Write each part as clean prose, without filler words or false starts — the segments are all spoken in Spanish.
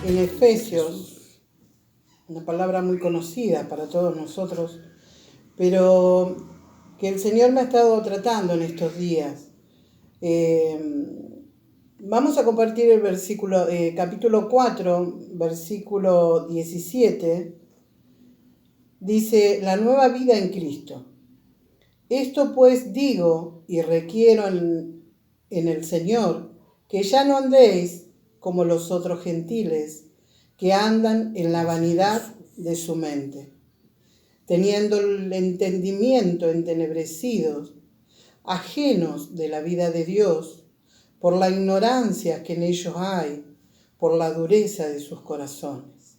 en Efesios, una palabra muy conocida para todos nosotros, pero que el Señor me ha estado tratando en estos días. Vamos a compartir el versículo, capítulo 4, versículo 17. Dice, la nueva vida en Cristo. Esto pues digo y requiero en el Señor, que ya no andéis como los otros gentiles, que andan en la vanidad de su mente, teniendo el entendimiento entenebrecidos, ajenos de la vida de Dios, por la ignorancia que en ellos hay, por la dureza de sus corazones.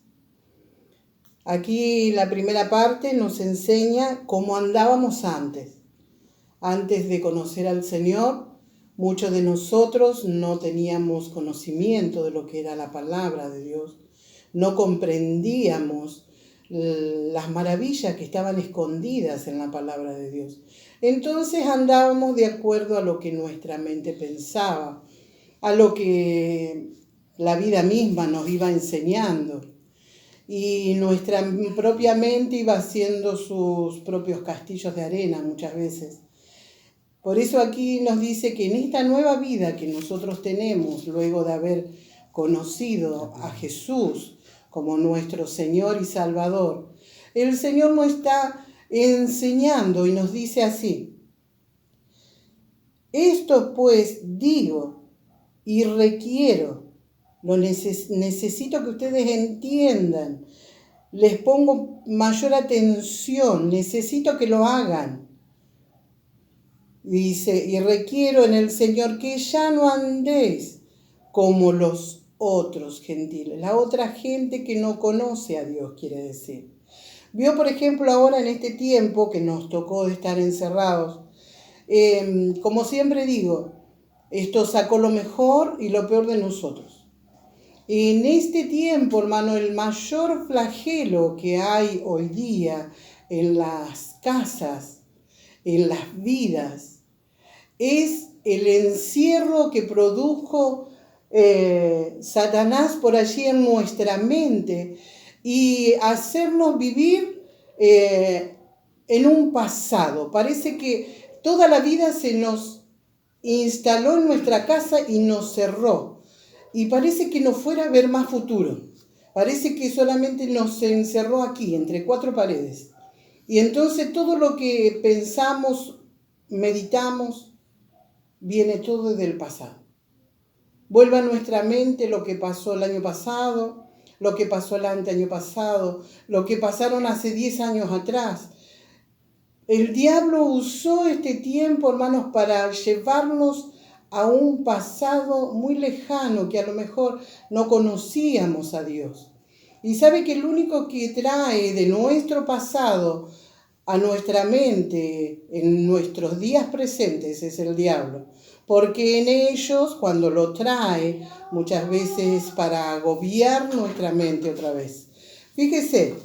Aquí la primera parte nos enseña cómo andábamos antes. Antes de conocer al Señor, muchos de nosotros no teníamos conocimiento de lo que era la palabra de Dios. No comprendíamos las maravillas que estaban escondidas en la palabra de Dios. Entonces andábamos de acuerdo a lo que nuestra mente pensaba, a lo que la vida misma nos iba enseñando. Y nuestra propia mente iba haciendo sus propios castillos de arena muchas veces. Por eso aquí nos dice que en esta nueva vida que nosotros tenemos, luego de haber conocido a Jesús como nuestro Señor y Salvador, el Señor nos está enseñando y nos dice así: esto pues digo y requiero, necesito que ustedes entiendan, les pongo mayor atención, necesito que lo hagan. Dice, y requiero en el Señor que ya no andéis como los otros gentiles, la otra gente que no conoce a Dios, quiere decir. Vio, por ejemplo, ahora en este tiempo que nos tocó de estar encerrados, como siempre digo, esto sacó lo mejor y lo peor de nosotros. En este tiempo, hermano, el mayor flagelo que hay hoy día en las casas, en las vidas, es el encierro que produjo Satanás por allí en nuestra mente y hacernos vivir en un pasado. Parece que toda la vida se nos instaló en nuestra casa y nos cerró. Y parece que no fuera a ver más futuro. Parece que solamente nos encerró aquí, entre cuatro paredes. Y entonces todo lo que pensamos, meditamos, viene todo desde el pasado. Vuelve a nuestra mente lo que pasó el año pasado, lo que pasó el año pasado, lo que pasaron hace 10 años atrás. El diablo usó este tiempo, hermanos, para llevarnos a un pasado muy lejano que a lo mejor no conocíamos a Dios. Y sabe que el único que trae de nuestro pasado a nuestra mente en nuestros días presentes es el diablo, porque en ellos, cuando lo trae, muchas veces para agobiar nuestra mente otra vez. Fíjese,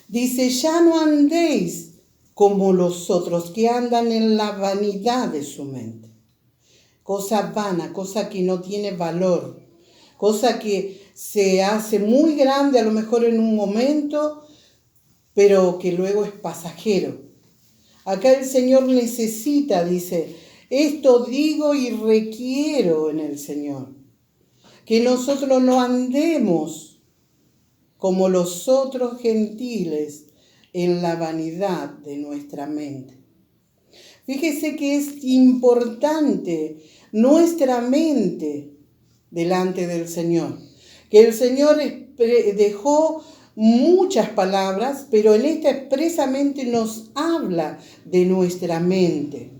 dice, ya no andéis como los otros que andan en la vanidad de su mente. Cosa vana, cosa que no tiene valor, cosa que se hace muy grande a lo mejor en un momento, pero que luego es pasajero. Acá el Señor necesita, dice, esto digo y requiero en el Señor, que nosotros no andemos como los otros gentiles en la vanidad de nuestra mente. Fíjese que es importante nuestra mente delante del Señor, que el Señor dejó muchas palabras, pero en esta expresamente nos habla de nuestra mente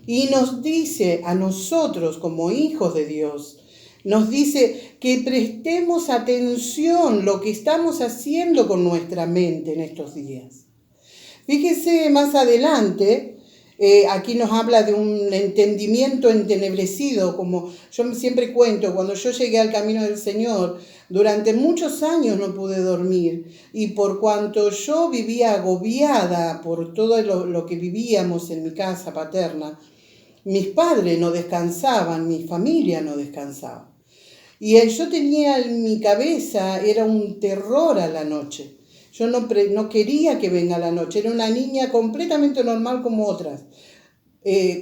y nos dice a nosotros como hijos de Dios, nos dice que prestemos atención lo que estamos haciendo con nuestra mente en estos días. Fíjese más adelante, aquí nos habla de un entendimiento entenebrecido, como yo siempre cuento, cuando yo llegué al camino del Señor, durante muchos años no pude dormir, y por cuanto yo vivía agobiada por todo lo que vivíamos en mi casa paterna, mis padres no descansaban, mi familia no descansaba. Y yo tenía en mi cabeza, era un terror a la noche. Yo no quería que venga la noche, era una niña completamente normal como otras.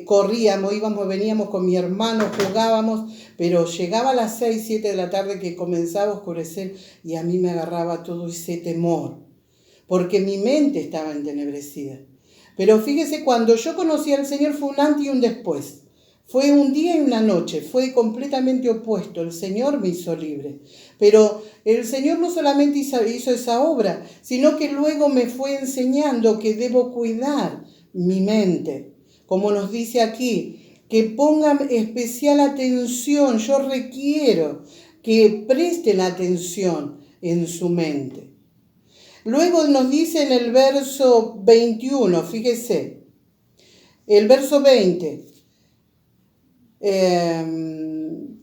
Corríamos, íbamos, veníamos con mi hermano, jugábamos, pero llegaba a las 6, 7 de la tarde que comenzaba a oscurecer y a mí me agarraba todo ese temor, porque mi mente estaba entenebrecida. Pero fíjese, cuando yo conocí al Señor fue un antes y un después. Fue un día y una noche, fue completamente opuesto. El Señor me hizo libre. Pero el Señor no solamente hizo esa obra, sino que luego me fue enseñando que debo cuidar mi mente. Como nos dice aquí, que pongan especial atención. Yo requiero que presten atención en su mente. Luego nos dice en el verso 21, fíjese, el verso 20.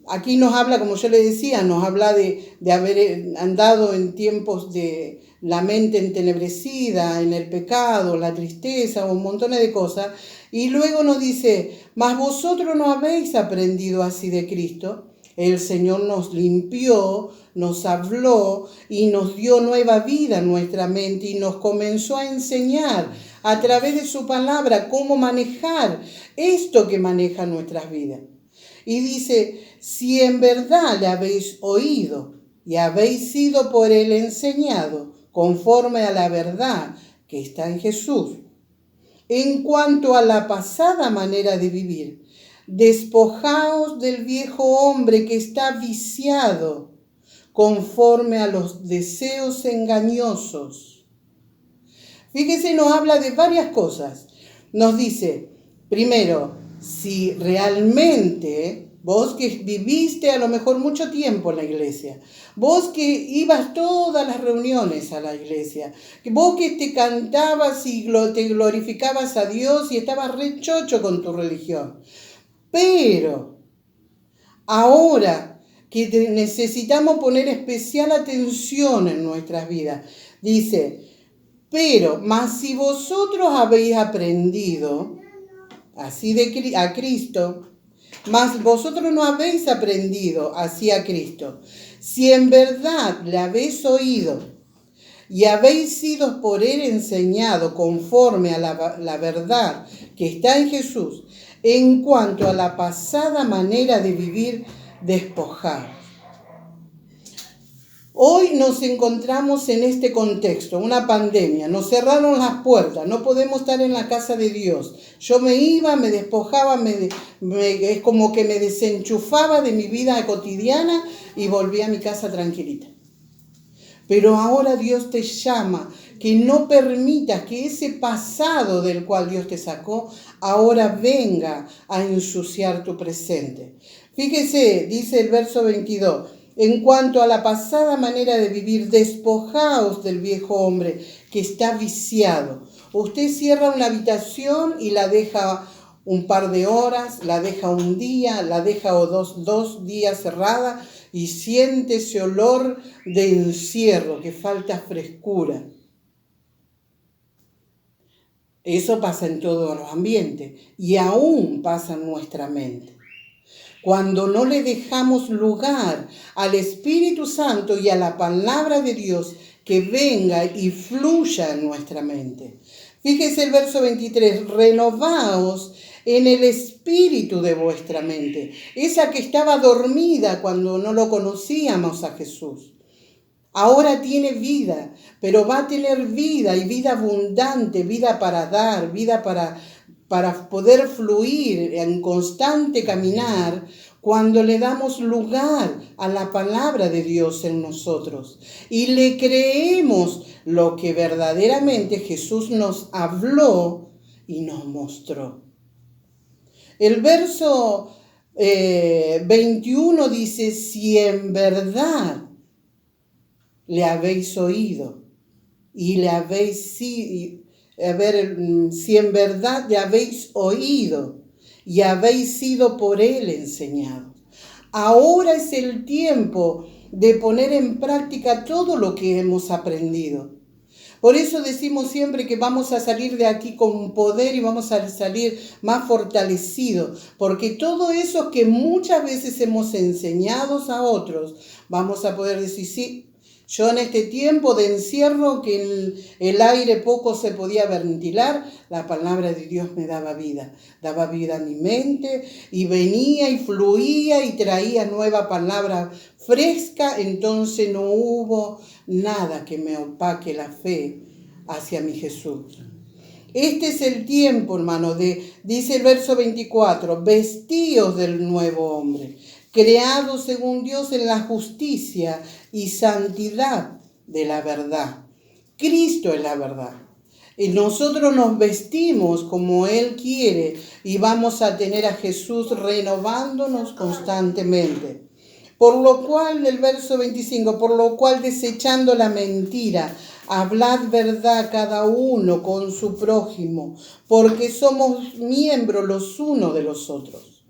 Aquí nos habla, como yo le decía, nos habla de haber andado en tiempos de la mente entenebrecida, en el pecado, la tristeza, un montón de cosas. Y luego nos dice, mas vosotros no habéis aprendido así de Cristo. El Señor nos limpió, nos habló y nos dio nueva vida en nuestra mente y nos comenzó a enseñar a través de su palabra cómo manejar esto que maneja nuestras vidas. Y dice, si en verdad le habéis oído y habéis sido por él enseñado conforme a la verdad que está en Jesús, en cuanto a la pasada manera de vivir, despojaos del viejo hombre que está viciado conforme a los deseos engañosos. Fíjese, nos habla de varias cosas. Nos dice, primero, si realmente vos que viviste a lo mejor mucho tiempo en la iglesia, vos que ibas todas las reuniones a la iglesia, vos que te cantabas y te glorificabas a Dios y estabas re chocho con tu religión, pero ahora que necesitamos poner especial atención en nuestras vidas, dice, pero, mas si vosotros habéis aprendido así a Cristo, mas vosotros no habéis aprendido así a Cristo, si en verdad le habéis oído y habéis sido por él enseñado conforme a la verdad que está en Jesús, en cuanto a la pasada manera de vivir, despojados. Hoy nos encontramos en este contexto, una pandemia, nos cerraron las puertas, no podemos estar en la casa de Dios. Yo me iba, me despojaba, es como que me desenchufaba de mi vida cotidiana y volví a mi casa tranquilita. Pero ahora Dios te llama, que no permitas que ese pasado del cual Dios te sacó, ahora venga a ensuciar tu presente. Fíjese, dice el verso 22, en cuanto a la pasada manera de vivir, despojaos del viejo hombre que está viciado. Usted cierra una habitación y la deja un par de horas, la deja un día, la deja dos días cerrada y siente ese olor de encierro, que falta frescura. Eso pasa en todos los ambientes y aún pasa en nuestra mente. Cuando no le dejamos lugar al Espíritu Santo y a la palabra de Dios que venga y fluya en nuestra mente. Fíjese el verso 23, renovaos en el espíritu de vuestra mente, esa que estaba dormida cuando no lo conocíamos a Jesús. Ahora tiene vida, pero va a tener vida y vida abundante, vida para dar, vida para poder fluir en constante caminar cuando le damos lugar a la palabra de Dios en nosotros y le creemos lo que verdaderamente Jesús nos habló y nos mostró. El verso 21 dice, si en verdad le habéis oído y le habéis si en verdad le habéis oído y habéis sido por él enseñados. Ahora es el tiempo de poner en práctica todo lo que hemos aprendido. Por eso decimos siempre que vamos a salir de aquí con poder y vamos a salir más fortalecidos, porque todo eso que muchas veces hemos enseñado a otros, vamos a poder decir, sí, yo en este tiempo de encierro, que el aire poco se podía ventilar, la palabra de Dios me daba vida a mi mente y venía y fluía y traía nueva palabra fresca, entonces no hubo nada que me opaque la fe hacia mi Jesús. Este es el tiempo, hermano, dice el verso 24, vestíos del nuevo hombre, creados según Dios en la justicia y santidad de la verdad. Cristo es la verdad. Y nosotros nos vestimos como Él quiere y vamos a tener a Jesús renovándonos constantemente. Por lo cual, el verso 25, por lo cual desechando la mentira, hablad verdad cada uno con su prójimo, porque somos miembros los unos de los otros.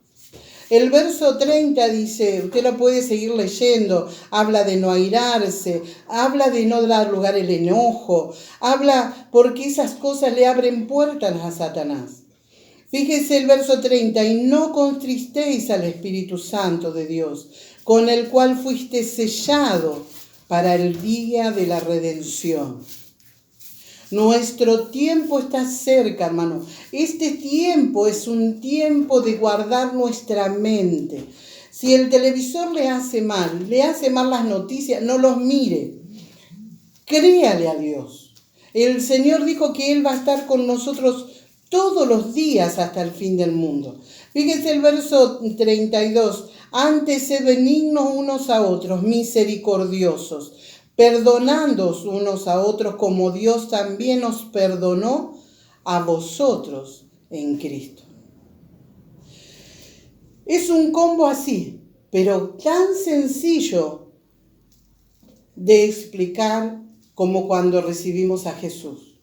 El verso 30 dice, usted lo puede seguir leyendo, habla de no airarse, habla de no dar lugar al enojo, habla porque esas cosas le abren puertas a Satanás. Fíjese el verso 30, y no contristéis al Espíritu Santo de Dios, con el cual fuiste sellado para el día de la redención. Nuestro tiempo está cerca, hermano. Este tiempo es un tiempo de guardar nuestra mente. Si el televisor le hace mal las noticias, no los mire. Créale a Dios. El Señor dijo que Él va a estar con nosotros todos los días hasta el fin del mundo. Fíjense el verso 32. Antes sed benignos unos a otros, misericordiosos, perdonándoos unos a otros como Dios también os perdonó a vosotros en Cristo. Es un combo así, pero tan sencillo de explicar como cuando recibimos a Jesús.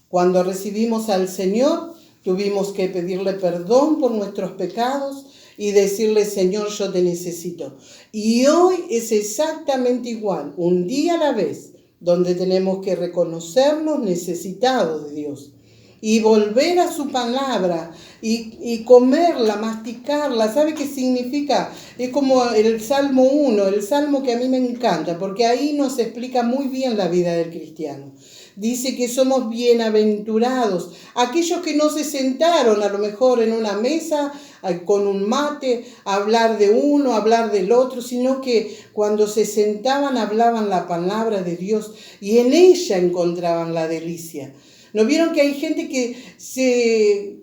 Cuando recibimos al Señor, tuvimos que pedirle perdón por nuestros pecados y decirle, Señor, yo te necesito. Y hoy es exactamente igual, un día a la vez, donde tenemos que reconocernos necesitados de Dios y volver a su palabra y comerla, masticarla. ¿Sabe qué significa? Es como el Salmo 1, el Salmo que a mí me encanta, porque ahí nos explica muy bien la vida del cristiano. Dice que somos bienaventurados, aquellos que no se sentaron a lo mejor en una mesa con un mate a hablar de uno, a hablar del otro, sino que cuando se sentaban hablaban la palabra de Dios y en ella encontraban la delicia. ¿No vieron que hay gente que se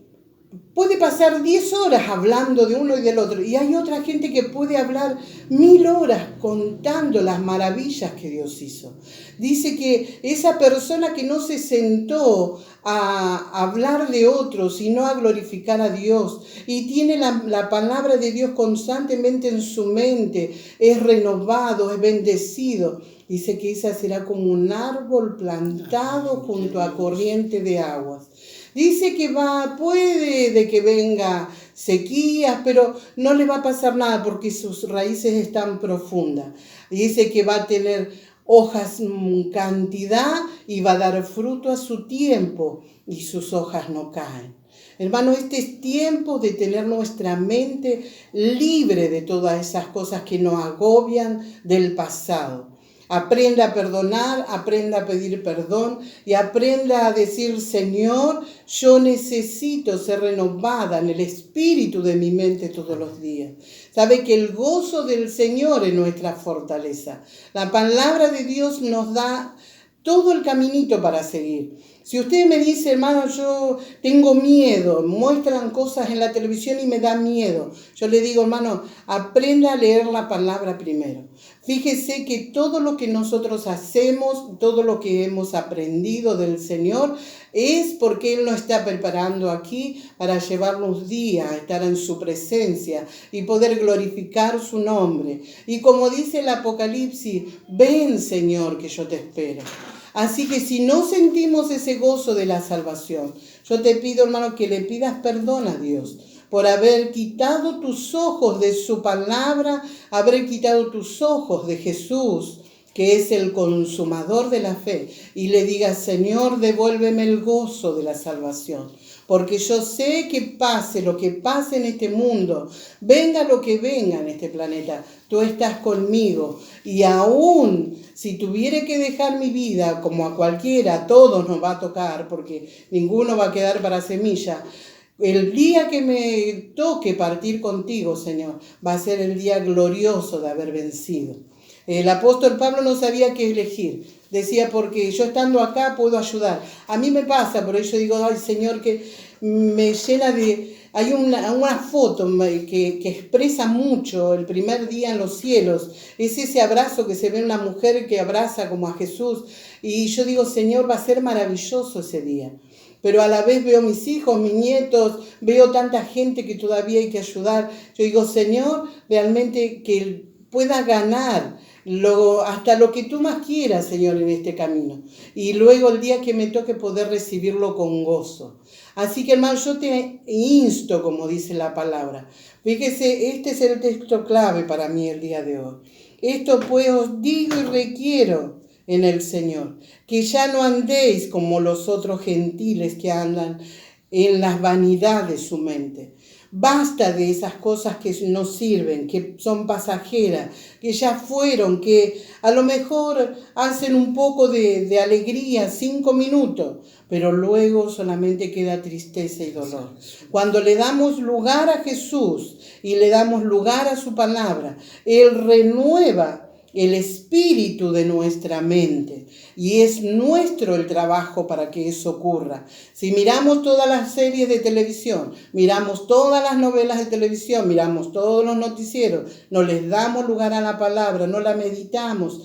puede pasar 10 horas hablando de uno y del otro? Y hay otra gente que puede hablar 1000 horas contando las maravillas que Dios hizo. Dice que esa persona que no se sentó a hablar de otros, sino a glorificar a Dios, y tiene la palabra de Dios constantemente en su mente, es renovado, es bendecido. Dice que esa será como un árbol plantado junto a corriente de aguas. Dice que puede de que venga sequías, pero no le va a pasar nada porque sus raíces están profundas. Dice que va a tener hojas en cantidad y va a dar fruto a su tiempo y sus hojas no caen. Hermano, este es tiempo de tener nuestra mente libre de todas esas cosas que nos agobian del pasado. Aprenda a perdonar, aprenda a pedir perdón y aprenda a decir, Señor, yo necesito ser renovada en el espíritu de mi mente todos los días. Sabe que el gozo del Señor es nuestra fortaleza. La palabra de Dios nos da todo el caminito para seguir. Si usted me dice, hermano, yo tengo miedo, muestran cosas en la televisión y me da miedo, yo le digo, hermano, aprenda a leer la palabra primero. Fíjese que todo lo que nosotros hacemos, todo lo que hemos aprendido del Señor, es porque Él nos está preparando aquí para llevarnos días a estar en su presencia y poder glorificar su nombre. Y como dice el Apocalipsis, ven, Señor, que yo te espero. Así que si no sentimos ese gozo de la salvación, yo te pido, hermano, que le pidas perdón a Dios por haber quitado tus ojos de su palabra, haber quitado tus ojos de Jesús, que es el consumador de la fe, y le digas: Señor, devuélveme el gozo de la salvación. Porque yo sé que pase lo que pase en este mundo, venga lo que venga en este planeta, tú estás conmigo. Y aún si tuviera que dejar mi vida, como a cualquiera, a todos nos va a tocar, porque ninguno va a quedar para semilla, el día que me toque partir contigo, Señor, va a ser el día glorioso de haber vencido. El apóstol Pablo no sabía qué elegir. Decía: porque yo estando acá puedo ayudar. A mí me pasa, por eso digo: ay, Señor, que me llena de... Hay una foto que expresa mucho el primer día en los cielos. Es ese abrazo que se ve en una mujer que abraza como a Jesús. Y yo digo: Señor, va a ser maravilloso ese día. Pero a la vez veo mis hijos, mis nietos, veo tanta gente que todavía hay que ayudar. Yo digo: Señor, realmente que pueda ganar hasta lo que tú más quieras, Señor, en este camino. Y luego el día que me toque poder recibirlo con gozo. Así que, hermano, yo te insto, como dice la palabra. Fíjese, este es el texto clave para mí el día de hoy. Esto pues os digo y requiero en el Señor, que ya no andéis como los otros gentiles que andan en las vanidades de su mente. Basta de esas cosas que no sirven, que son pasajeras, que ya fueron, que a lo mejor hacen un poco de alegría, 5 minutos, pero luego solamente queda tristeza y dolor. Cuando le damos lugar a Jesús y le damos lugar a su palabra, Él renueva el espíritu de nuestra mente, y es nuestro el trabajo para que eso ocurra. Si miramos todas las series de televisión, miramos todas las novelas de televisión, miramos todos los noticieros, no les damos lugar a la palabra, no la meditamos,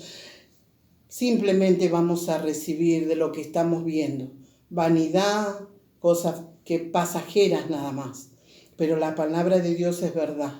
simplemente vamos a recibir de lo que estamos viendo vanidad, cosas que pasajeras nada más. Pero la palabra de Dios es verdad.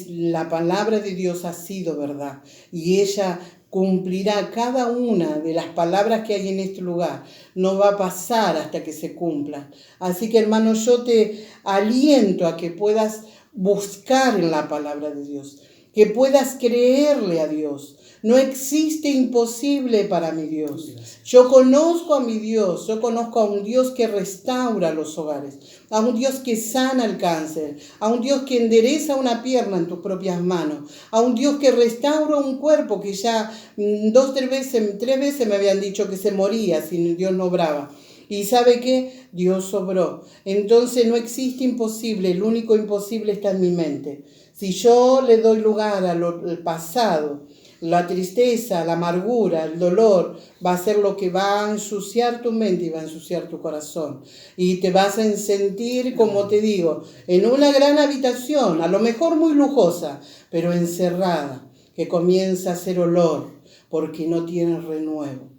La palabra de Dios ha sido verdad, y ella cumplirá cada una de las palabras que hay en este lugar. No va a pasar hasta que se cumplan. Así que, hermano, yo te aliento a que puedas buscar en la palabra de Dios, que puedas creerle a Dios. No existe imposible para mi Dios. Yo conozco a mi Dios, yo conozco a un Dios que restaura los hogares, a un Dios que sana el cáncer, a un Dios que endereza una pierna en tus propias manos, a un Dios que restaura un cuerpo que ya 3 veces me habían dicho que se moría si Dios no obraba. ¿Y sabe qué? Dios obró. Entonces no existe imposible, el único imposible está en mi mente. Si yo le doy lugar al pasado, la tristeza, la amargura, el dolor, va a ser lo que va a ensuciar tu mente y va a ensuciar tu corazón. Y te vas a sentir, como te digo, en una gran habitación, a lo mejor muy lujosa, pero encerrada, que comienza a hacer olor, porque no tienes renuevo.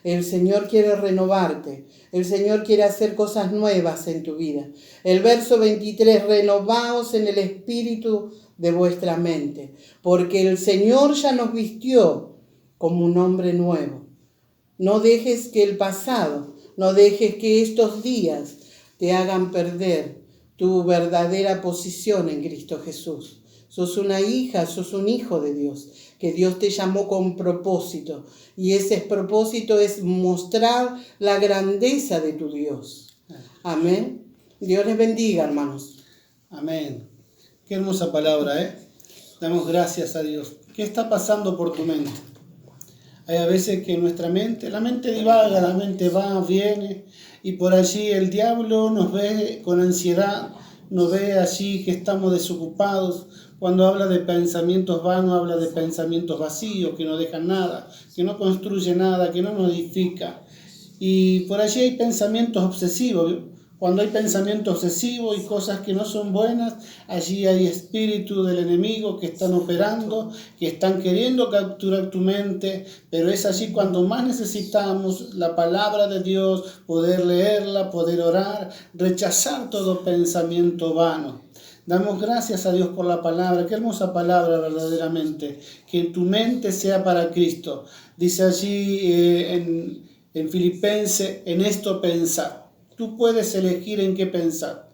El Señor quiere renovarte. El Señor quiere hacer cosas nuevas en tu vida. El verso 23, renovaos en el espíritu de vuestra mente, porque el Señor ya nos vistió como un hombre nuevo. No dejes que el pasado, no dejes que estos días te hagan perder tu verdadera posición en Cristo Jesús. Sos una hija, sos un hijo de Dios, que Dios te llamó con propósito, y ese propósito es mostrar la grandeza de tu Dios. Amén. Dios les bendiga, hermanos. Amén. Qué hermosa palabra, ¿eh? Damos gracias a Dios. ¿Qué está pasando por tu mente? Hay a veces que nuestra mente, la mente divaga, la mente va, viene, y por allí el diablo nos ve con ansiedad, nos ve allí que estamos desocupados. Cuando habla de pensamientos vanos, habla de pensamientos vacíos, que no dejan nada, que no construye nada, que no nos edifica. Y por allí hay pensamientos obsesivos. Cuando hay pensamientos obsesivos y cosas que no son buenas, allí hay espíritus del enemigo que están operando, que están queriendo capturar tu mente, pero es allí cuando más necesitamos la palabra de Dios, poder leerla, poder orar, rechazar todo pensamiento vano. Damos gracias a Dios por la palabra. Qué hermosa palabra verdaderamente. Que tu mente sea para Cristo. Dice allí en Filipenses, en esto pensar. Tú puedes elegir en qué pensar.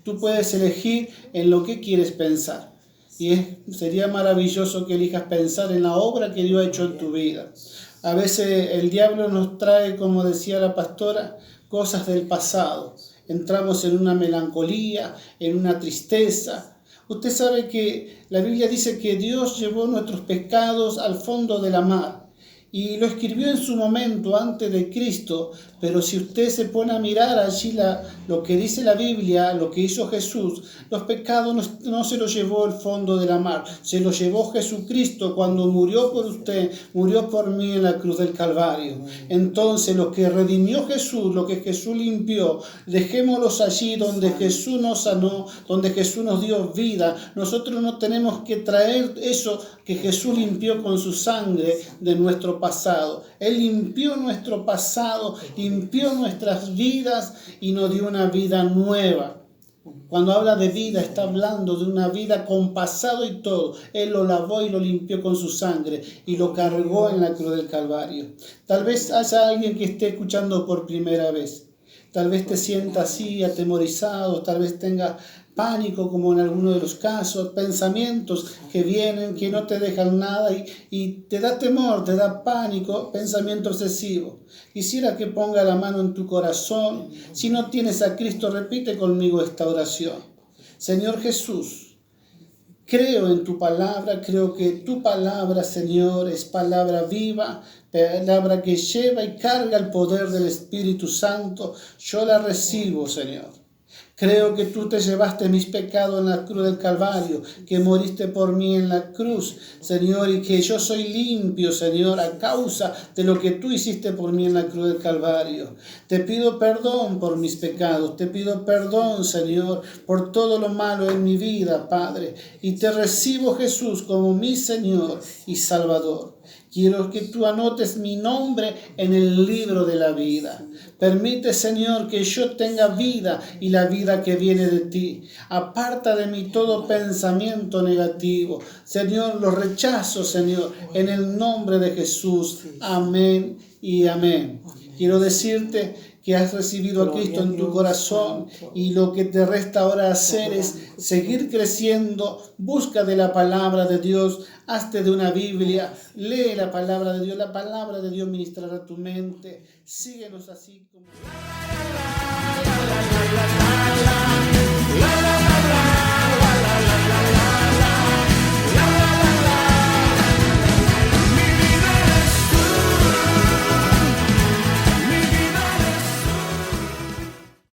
Tú puedes elegir en lo que quieres pensar. Sería maravilloso que elijas pensar en la obra que Dios ha hecho en tu vida. A veces el diablo nos trae, como decía la pastora, cosas del pasado. Entramos en una melancolía, en una tristeza. Usted sabe que la Biblia dice que Dios llevó nuestros pecados al fondo de la mar. Y lo escribió en su momento antes de Cristo, pero si usted se pone a mirar allí lo que dice la Biblia, lo que hizo Jesús, los pecados no se los llevó al fondo de la mar, se los llevó Jesucristo cuando murió por usted, murió por mí en la cruz del Calvario. Entonces lo que redimió Jesús, lo que Jesús limpió, dejémoslos allí donde Jesús nos sanó, donde Jesús nos dio vida. Nosotros no tenemos que traer eso que Jesús limpió con su sangre de nuestro pasado. Él limpió nuestro pasado, limpió nuestras vidas y nos dio una vida nueva. Cuando habla de vida, está hablando de una vida con pasado y todo. Él lo lavó y lo limpió con su sangre y lo cargó en la cruz del Calvario. Tal vez haya alguien que esté escuchando por primera vez. Tal vez te sienta así, atemorizado, tal vez tenga pánico, como en algunos de los casos, pensamientos que vienen, que no te dejan nada y te da temor, te da pánico, pensamiento obsesivo. Quisiera que ponga la mano en tu corazón. Si no tienes a Cristo, repite conmigo esta oración. Señor Jesús, creo en tu palabra, creo que tu palabra, Señor, es palabra viva, palabra que lleva y carga el poder del Espíritu Santo. Yo la recibo, Señor. Creo que tú te llevaste mis pecados en la cruz del Calvario, que moriste por mí en la cruz, Señor, y que yo soy limpio, Señor, a causa de lo que tú hiciste por mí en la cruz del Calvario. Te pido perdón por mis pecados, te pido perdón, Señor, por todo lo malo en mi vida, Padre, y te recibo, Jesús, como mi Señor y Salvador. Quiero que tú anotes mi nombre en el libro de la vida. Permite, Señor, que yo tenga vida y la vida que viene de ti. Aparta de mí todo pensamiento negativo. Señor, lo rechazo, Señor, en el nombre de Jesús. Amén y amén. Quiero decirte que has recibido a Cristo en tu corazón y lo que te resta ahora hacer es seguir creciendo, busca de la palabra de Dios, hazte de una Biblia, lee la palabra de Dios ministrará tu mente, síguenos así como...